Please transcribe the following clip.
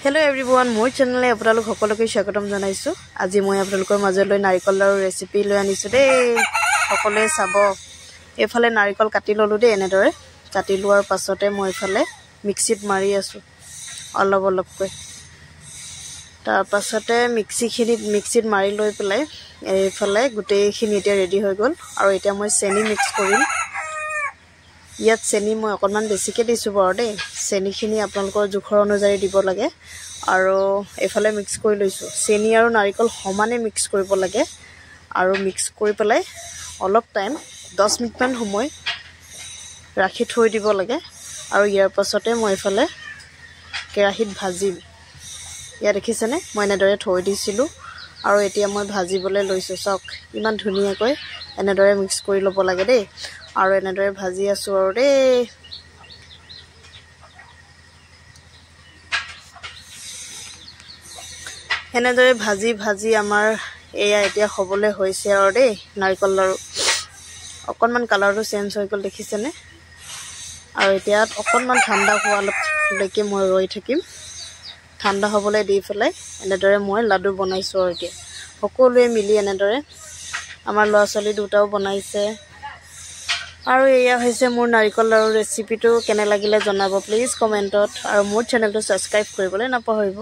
Hello everyone, মোৰ চেনেললৈ আপোনালোক সকলোকে স্বাগতম জনাইছো। আজি মই আপোনালোকৰ মাজলৈ নাৰিকল লাৰু ৰেচিপি লৈ আনিছো দেই। সকলোৱে চাব। এফালে নাৰিকল কাটি ললো দেই এনেদৰে। কাটি লোৱাৰ পাছতে মই এফালে মিক্সিত মাৰি আছো অলপ অলপকৈ। তাৰ পাছতে মিক্সিত মাৰি লৈ পেলাই এফালে গোটেইখিনি এতিয়া ৰেডি হৈ গল আৰু এতিয়া মই চেনি মিক্স কৰিম। ইয়াত চেনি মই অকণমান বেছিকৈ দিছো বাৰু দেই। চেনিখিনি আপোনালোকৰ জোখৰ অনুযায়ী দিব লাগে আৰু এফালে মিক্স কৰি লৈছো। চেনি আৰু নাৰিকল সমানে মিক্স কৰিব লাগে আৰু মিক্স কৰি পেলাই অলপ টাইম 10 মিনিটমান সময় ৰাখি থৈ দিব লাগে আৰু ইয়াৰ পাছতে মই এফালে কেৰাহীত ভাজিম। ইয়া দেখিছেনে মই এনেদৰে থৈ দিছিলো আৰু এতিয়া মই ভাজিবলৈ লৈছো। চাওক ইমান ধুনীয়াকৈ এনেদৰে মিক্স কৰি ল'ব লাগে দেই আৰু এনেদৰে ভাজি আছো আৰু দেই। এনেদৰে ভাজি ভাজি আমাৰ এয়া এতিয়া হ'বলৈ হৈছে আৰু দেই নাৰিকল লাৰু। অকণমান কালাৰটো চেঞ্জ হৈ গ'ল দেখিছেনে আৰু এতিয়া অকণমান ঠাণ্ডা হোৱালৈকে মই ৰৈ থাকিম। ঠাণ্ডা হ'বলৈ দি পেলাই এনেদৰে মই লাডু বনাইছো আৰু এতিয়া সকলোৱে মিলি এনেদৰে আমাৰ ল'ৰা ছোৱালী দুটাও বনাইছে আৰু এয়া হৈছে মোৰ নাৰিকল লাৰু ৰেচিপিটো। কেনে লাগিলে জনাব প্লিজ কমেণ্টত আৰু মোৰ চেনেলটো ছাবস্ক্ৰাইব কৰিবলৈ নাপাহৰিব।